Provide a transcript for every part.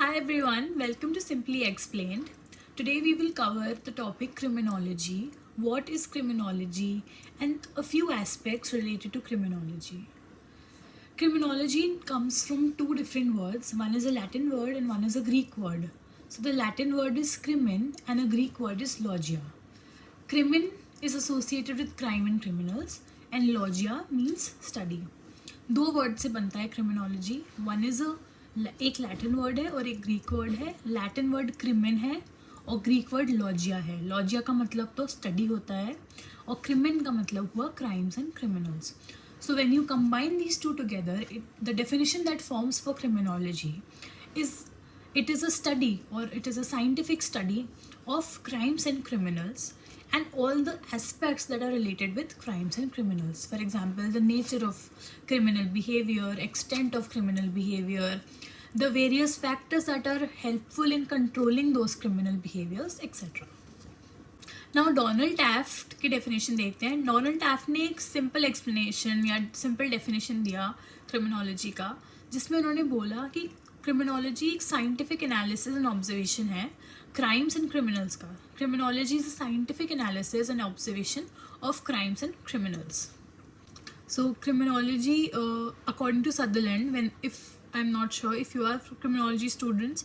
Hi everyone, welcome to Simply Explained. Today we will cover the topic criminology, what is criminology, and a few aspects related to criminology. Criminology comes from two different words, one is a Latin word and one is a Greek word. So the Latin word is crimen and a Greek word is logia. Crimen is associated with crime and criminals and logia means study. दो word से बनता है criminology. One is एक Latin word है और एक Greek word है. Latin word क्रिमिन है और ग्रीक वर्ड लॉजिया है. लॉजिया का मतलब तो स्टडी होता है और क्रिमिन का मतलब हुआ crimes and criminals. So when you combine these two together, the definition that forms for criminology is it is a study or it is a scientific study of crimes and criminals and all the aspects that are related with crimes and criminals. For example, the nature of criminal behavior, extent of criminal behavior, the various factors that are helpful in controlling those criminal behaviors, etc. Now Donald Taft की definition देखते हैं. Donald Taft ने एक simple explanation या simple definition दिया criminology का, जिसमें उन्होंने बोला कि क्रिमिनोलॉजी एक साइंटिफिक एनालिसिस एंड ऑब्जर्वेशन है क्राइम्स एंड क्रिमिनल्स का. Criminology is a scientific analysis and observation of crimes and criminals. So criminology according to Sutherland, when if I am not sure if you are criminology students,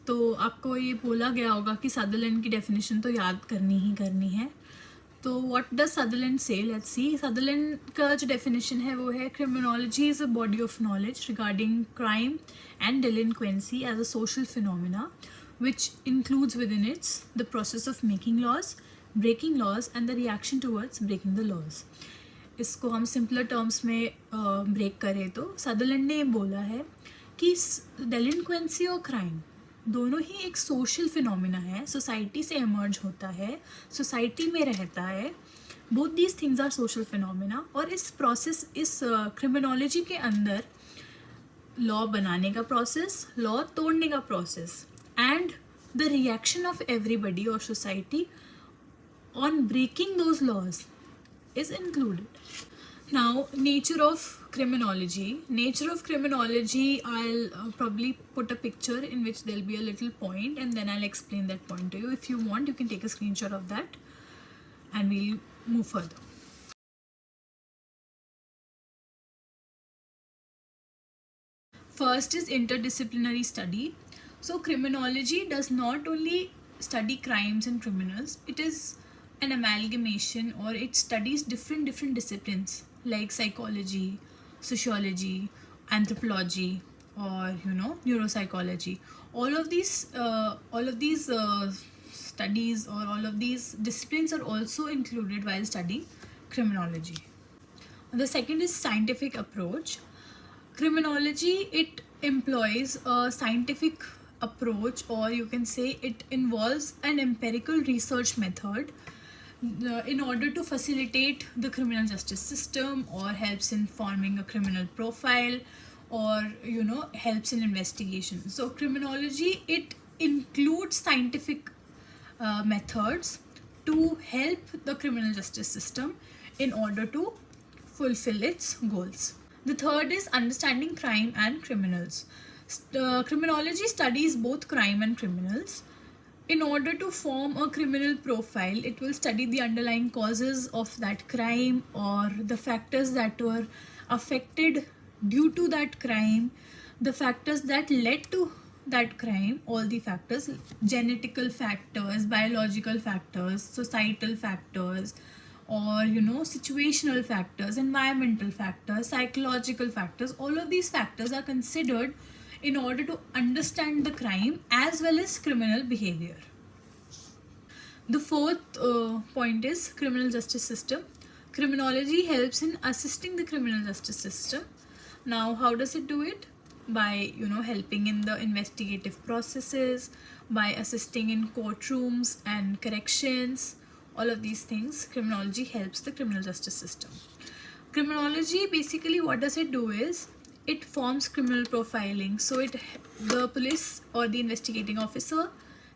तो आपको ये बोला गया होगा कि Sutherland की definition तो याद करनी ही करनी है. तो what does Sutherland say, let's see. Sutherland का जो डेफिनेशन है वो है criminology is a body of knowledge regarding crime and delinquency as a social phenomena which includes within it the process of making laws, breaking laws and the reaction towards breaking the laws. इसको हम simpler terms में break करें तो Sutherland ने बोला है कि डेलिंक्वेंसी और क्राइम दोनों ही एक सोशल फिनोमिना है, सोसाइटी से एमर्ज होता है, सोसाइटी में रहता है. Both these things are social phenomena. और इस प्रोसेस, इस क्रिमिनोलॉजी के अंदर लॉ बनाने का प्रोसेस, लॉ तोड़ने का process and the reaction of everybody और society on breaking those laws is included. Now, nature of criminology. Nature of criminology, I'll probably put a picture in which there'll be a little point and then I'll explain that point to you. If you want, you can take a screenshot of that and we'll move further. First is interdisciplinary study. So criminology does not only study crimes and criminals, it is an amalgamation or it studies different disciplines like psychology, sociology, anthropology, or neuropsychology. All of these studies or all of these disciplines are also included while studying criminology. The second is scientific approach. Criminology, it employs a scientific approach, or you can say it involves an empirical research method in order to facilitate the criminal justice system, or helps in forming a criminal profile, or helps in investigation. So criminology, it includes scientific methods to help the criminal justice system in order to fulfill its goals. The third is understanding crime and criminals. Criminology studies both crime and criminals. In order to form a criminal profile, it will study the underlying causes of that crime or the factors that were affected due to that crime, the factors that led to that crime, all the factors, genetical factors, biological factors, societal factors, or situational factors, environmental factors, psychological factors. All of these factors are considered in order to understand the crime as well as criminal behavior. The fourth point is criminal justice system. Criminology helps in assisting the criminal justice system. Now, how does it do it? By helping in the investigative processes, by assisting in courtrooms and corrections. All of these things, criminology helps the criminal justice system. Criminology, basically what does it do is it forms criminal profiling. So the police or the investigating officer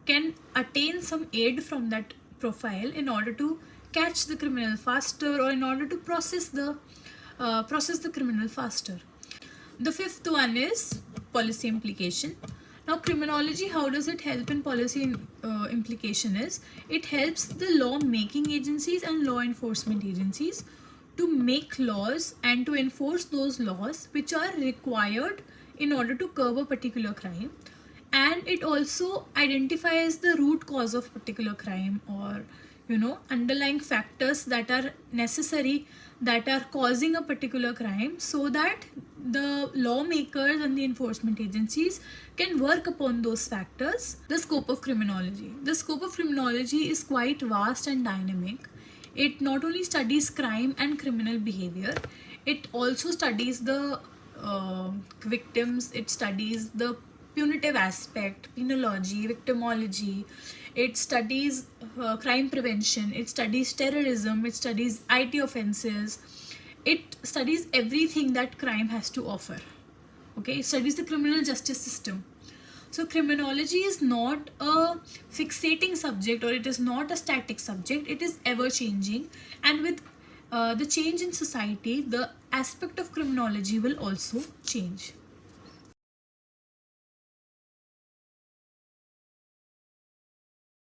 can attain some aid from that profile in order to catch the criminal faster, or in order to process the criminal faster. The fifth one is policy implication. Now, criminology, how does it help in policy implication is, it helps the law making agencies and law enforcement agencies to make laws and to enforce those laws which are required in order to curb a particular crime. And it also identifies the root cause of particular crime, or underlying factors that are necessary, that are causing a particular crime, so that the lawmakers and the enforcement agencies can work upon those factors. The scope of criminology. The scope of criminology is quite vast and dynamic. It not only studies crime and criminal behavior, it also studies the victims, it studies the punitive aspect, penology, victimology, it studies crime prevention, it studies terrorism, it studies IT offenses, it studies everything that crime has to offer. Okay, it studies the criminal justice system. So criminology is not a fixating subject, or it is not a static subject. It is ever changing, and with the change in society, the aspect of criminology will also change.